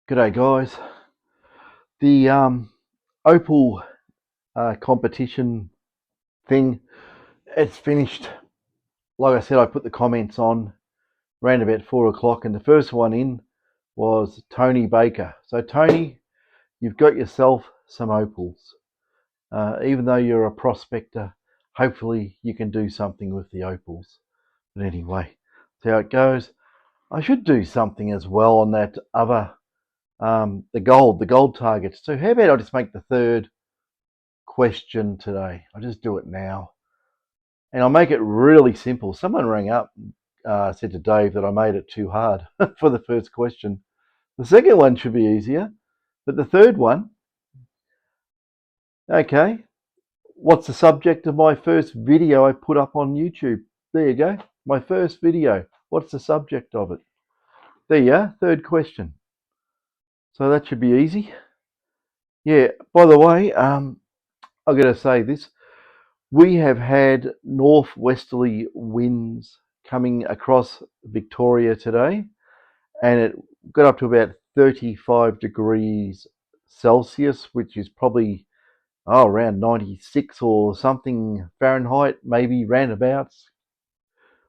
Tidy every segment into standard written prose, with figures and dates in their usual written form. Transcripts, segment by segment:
G'day guys. The opal competition thing, it's finished. Like I said, I put the comments on around about 4 o'clock, and the first one in was Tony Baker. So Tony, you've got yourself some opals. Even though you're a prospector, hopefully you can do something with the opals. But anyway, see how it goes. I should do something as well on that other the gold targets too. How about I just make the third question today? I'll just do it now, and I'll make it really simple. Someone rang up, said to Dave that I made it too hard for the first question. The second one should be easier, but the third one, okay. What's the subject of my first video I put up on YouTube? There you go. My first video. What's the subject of it? There you are. Third question. So that should be easy. Yeah. By the way, I'm going to say this. We have had northwesterly winds coming across Victoria today, and it got up to about 35 degrees Celsius, which is probably around 96 or something Fahrenheit, maybe roundabouts.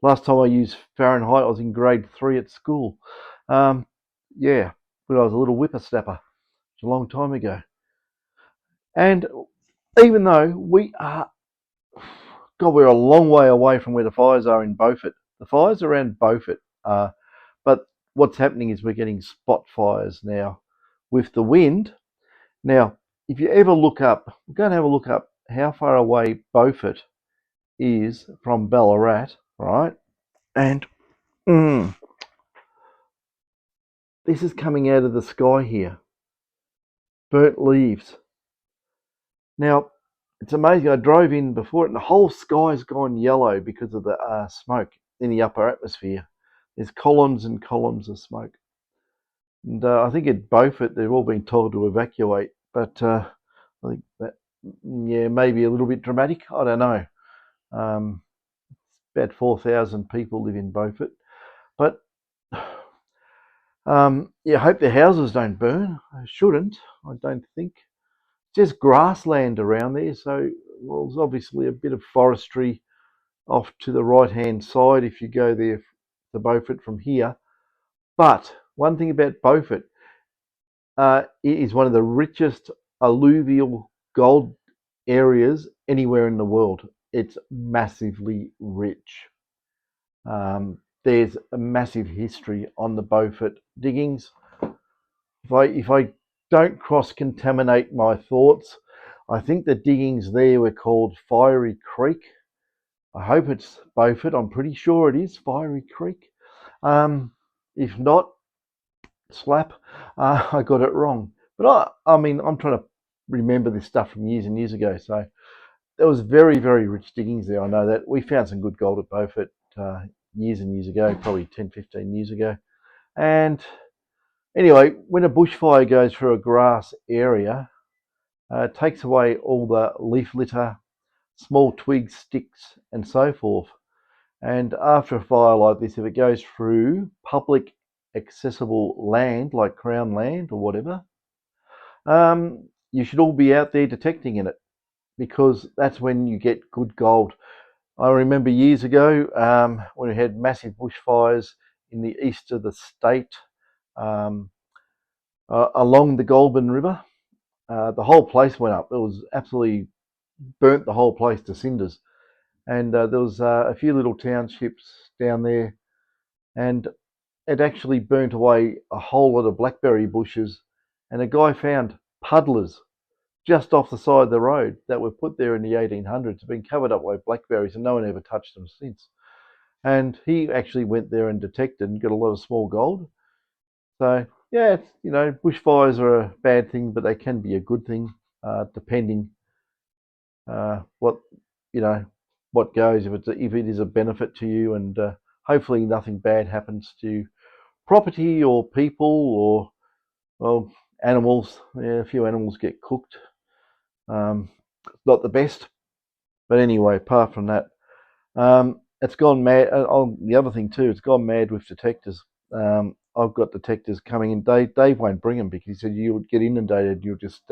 Last time I used Fahrenheit, I was in grade 3 at school. Um, yeah, when I was a little whippersnapper. It's a long time ago. And even though we're a long way away from where the fires are in Beaufort. The fires around Beaufort, but what's happening is we're getting spot fires now with the wind. Now, if you ever look up, we're going to have a look up how far away Beaufort is from Ballarat, right? And this is coming out of the sky here, burnt leaves. Now, it's amazing. I drove in before it, and the whole sky's gone yellow because of the smoke in the upper atmosphere. There's columns and columns of smoke. And I think at Beaufort, they've all been told to evacuate. But I think that, yeah, maybe a little bit dramatic. I don't know. Um, about 4,000 people live in Beaufort. But yeah, I hope their houses don't burn. I shouldn't, I don't think. Just grassland around there. So, well, there's obviously a bit of forestry off to the right-hand side if you go there to Beaufort from here. But one thing about Beaufort, it is one of the richest alluvial gold areas anywhere in the world. It's massively rich. There's a massive history on the Beaufort diggings. If I don't cross-contaminate my thoughts, I think the diggings there were called Fiery Creek. I hope it's Beaufort. I'm pretty sure it is Fiery Creek. If not, slap, I got it wrong. But I mean, I'm trying to remember this stuff from years and years ago. So there was very, very rich diggings there. I know that. We found some good gold at Beaufort years and years ago, probably 10, 15 years ago. And anyway, when a bushfire goes through a grass area, it takes away all the leaf litter, small twigs, sticks, and so forth. And after a fire like this, if it goes through public accessible land, like Crown land or whatever, you should all be out there detecting in it, because that's when you get good gold. I remember years ago when we had massive bushfires in the east of the state um, along the Goulburn River. The whole place went up. It was absolutely burnt the whole place to cinders. And there was a few little townships down there, and it actually burnt away a whole lot of blackberry bushes. And a guy found puddlers just off the side of the road that were put there in the 1800s, have been covered up by blackberries, and no one ever touched them since. And he actually went there and detected and got a lot of small gold. So yeah, bushfires are a bad thing, but they can be a good thing, depending what what goes. If it is a benefit to you, and hopefully nothing bad happens to property or people or, well, animals. Yeah, a few animals get cooked. Not the best, but anyway, apart from that, it's gone mad. The other thing too, it's gone mad with detectors. I've got detectors coming in. Dave won't bring them because he said you would get inundated. You'll just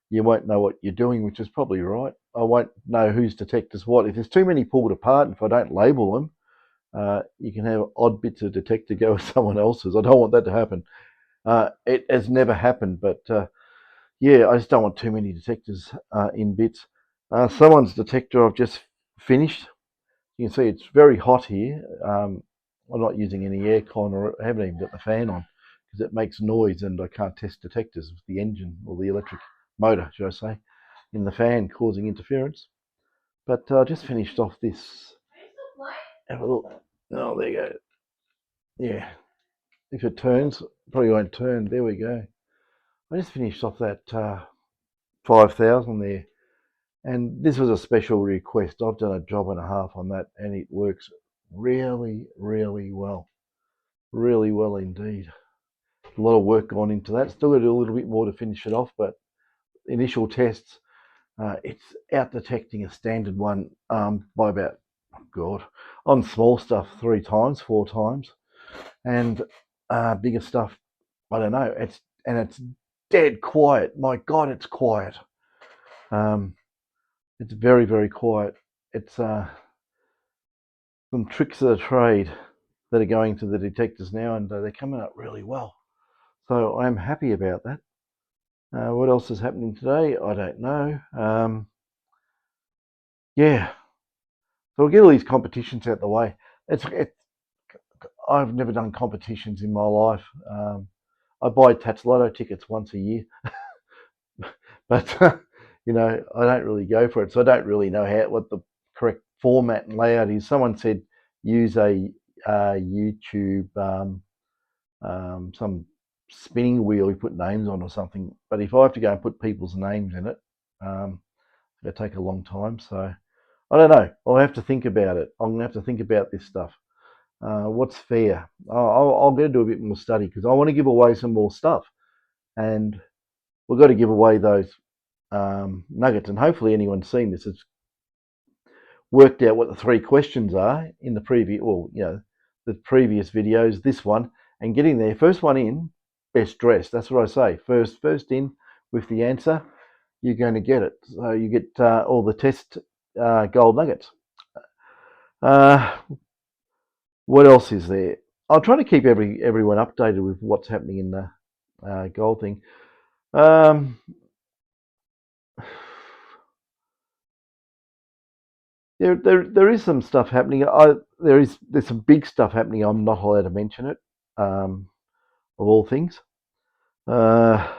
you won't know what you're doing, which is probably right. I won't know whose detector's what. If there's too many pulled apart, and if I don't label them, you can have odd bits of detector go with someone else's. I don't want that to happen. It has never happened, but yeah, I just don't want too many detectors in bits. Someone's detector I've just finished. You can see it's very hot here. I'm not using any aircon, or I haven't even got the fan on because it makes noise and I can't test detectors with the engine or the electric motor, should I say, in the fan causing interference. But I just finished off this. Have a look. Oh, there you go. Yeah, if it turns, probably won't turn. There we go. I just finished off that 5,000 there. And this was a special request. I've done a job and a half on that, and it works really, really well. Really well indeed. A lot of work gone into that. Still got to do a little bit more to finish it off, but initial tests, it's out detecting a standard one by about, oh God, on small stuff 3 times, 4 times, and bigger stuff, I don't know. It's dead quiet. My God, it's quiet. It's very, very quiet. It's some tricks of the trade that are going to the detectors now, and they're coming up really well. So I'm happy about that. What else is happening today? I don't know. Yeah, so we'll get all these competitions out the way. I've never done competitions in my life. I buy Tats Lotto tickets once a year, but I don't really go for it, so I don't really know what the correct format and layout is. Someone said use a YouTube some spinning wheel you put names on or something. But if I have to go and put people's names in it, it'll take a long time. So I don't know. I'll have to think about it. I'm gonna have to think about this stuff. What's fair? I'm going to do a bit more study because I want to give away some more stuff, and we've got to give away those nuggets. And hopefully, anyone's seen this has worked out what the 3 questions are in the the previous videos. This one and getting there. First one in, best dressed. That's what I say. First in with the answer, you're going to get it. So you get all the test gold nuggets. What else is there? I'll try to keep everyone updated with what's happening in the gold thing. There is some stuff happening. There's some big stuff happening. I'm not allowed to mention it, of all things. But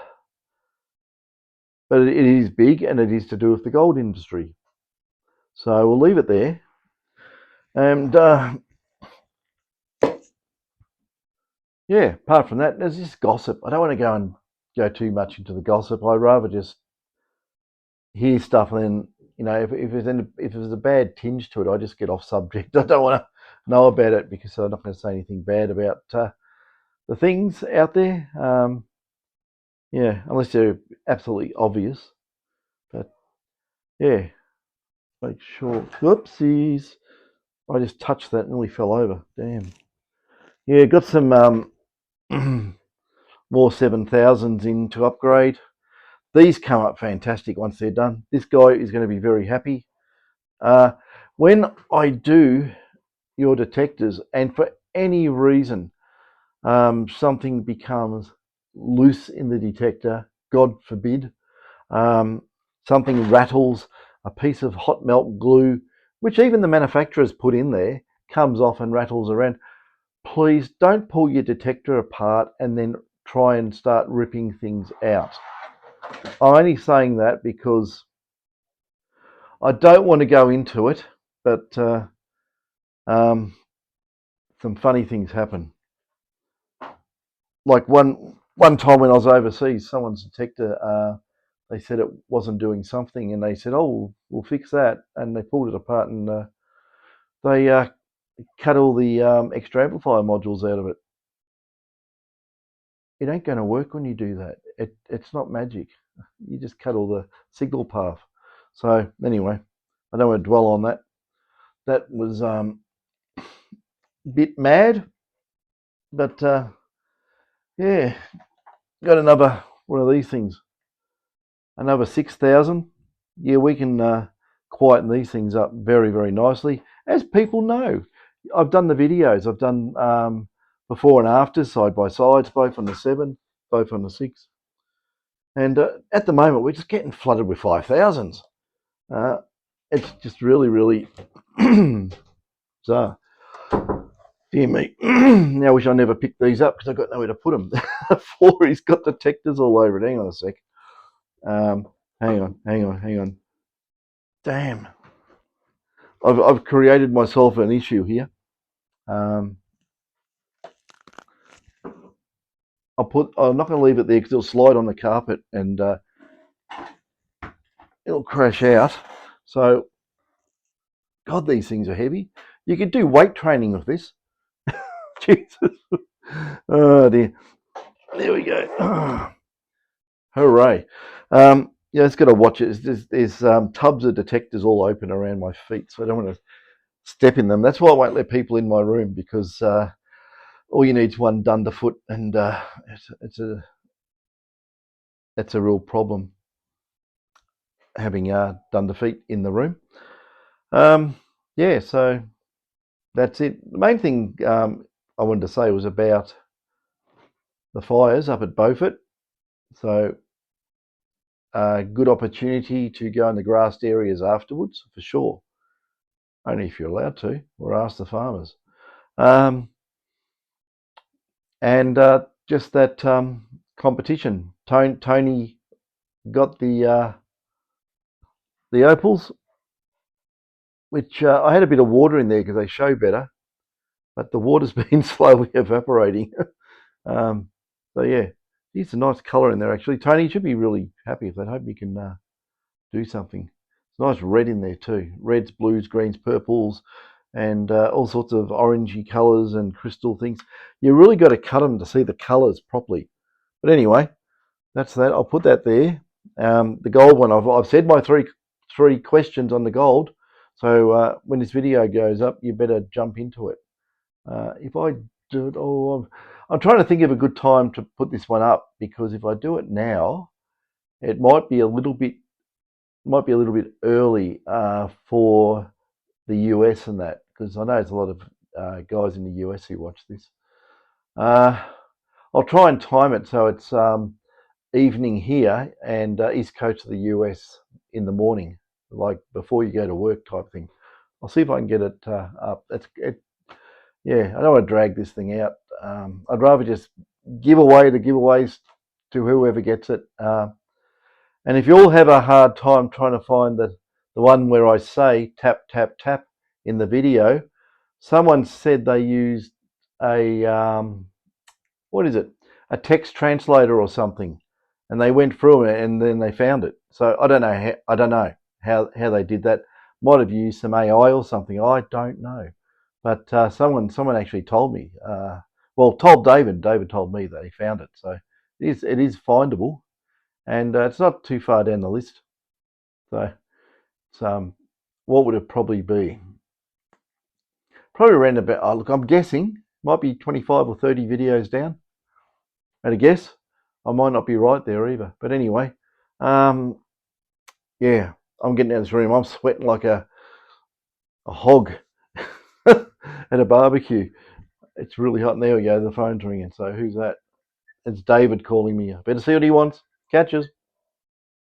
it is big, and it is to do with the gold industry. So we'll leave it there. And yeah, apart from that, there's just gossip. I don't want to go too much into the gossip. I'd rather just hear stuff, and then if there's a bad tinge to it, I just get off subject. I don't want to know about it because I'm not going to say anything bad about the things out there. Yeah, unless they're absolutely obvious. But yeah, make sure. Whoopsies! I just touched that and nearly fell over. Damn. Yeah, got some more 7,000s in to upgrade. These come up fantastic once they're done. This guy is going to be very happy. When I do your detectors, and for any reason something becomes loose in the detector, God forbid, something rattles, a piece of hot melt glue, which even the manufacturers put in there, comes off and rattles around, please don't pull your detector apart and then try and start ripping things out. I'm only saying that because I don't want to go into it, but some funny things happen. Like one time when I was overseas, someone's detector, they said it wasn't doing something, and they said, "Oh, we'll fix that," and they pulled it apart and they cut all the extra amplifier modules out of it. It ain't going to work when you do that. It's not magic. You just cut all the signal path. So anyway, I don't want to dwell on that. That was a bit mad, but Yeah, got another one of these things. Another 6,000. Yeah, we can quieten these things up very, very nicely. As people know, I've done the videos. I've done before and after, side by sides, both on the 7, both on the 6. And at the moment, we're just getting flooded with 5,000s. It's just really, really bizarre. Dear me. Now I wish I never picked these up because I've got nowhere to put them. The floor, he's got detectors all over it. Hang on a sec. Hang on. Damn. I've created myself an issue here. I'm not going to leave it there because it'll slide on the carpet and it'll crash out. So, God, these things are heavy. You could do weight training with this. Jesus. Oh dear. There we go. Hooray. Yeah, it's got to watch it. There's tubs of detectors all open around my feet, so I don't want to step in them. That's why I won't let people in my room because all you need is one dunderfoot, and it's a real problem having dunderfeet in the room. Yeah, so that's it. The main thing I wanted to say was about the fires up at Beaufort. So good opportunity to go in the grassed areas afterwards, for sure. Only if you're allowed to, or ask the farmers. And just that competition. Tony got the opals, which I had a bit of water in there because they show better, but the water's been slowly evaporating. So yeah, it's a nice colour in there actually. Tony should be really happy with that. I hope he can do something. It's nice red in there too. Reds, blues, greens, purples, and all sorts of orangey colours and crystal things. You really got to cut them to see the colours properly. But anyway, that's that. I'll put that there. The gold one, I've said my three questions on the gold. So when this video goes up, you better jump into it. If I do it, I'm trying to think of a good time to put this one up because if I do it now, it might be a little bit early for the US and that because I know there's a lot of guys in the US who watch this. I'll try and time it so it's evening here and East Coast of the US in the morning, like before you go to work type thing. I'll see if I can get it up. Yeah, I don't want to drag this thing out. I'd rather just give away the giveaways to whoever gets it. And if you all have a hard time trying to find the one where I say tap, tap, tap in the video, someone said they used a, what is it? A text translator or something. And they went through it and then they found it. So I don't know how they did that. Might have used some AI or something. I don't know. But someone actually told me. Told David. David told me that he found it. So it is findable, and it's not too far down the list. So it's what would it probably be? Probably around about. Oh, look, I'm guessing might be 25 or 30 videos down. At a guess, I might not be right there either. But anyway, yeah, I'm getting out of this room. I'm sweating like a hog at a barbecue. It's really hot. And there we go. The phone's ringing. So who's that? It's David calling me. I better see what he wants. Catches.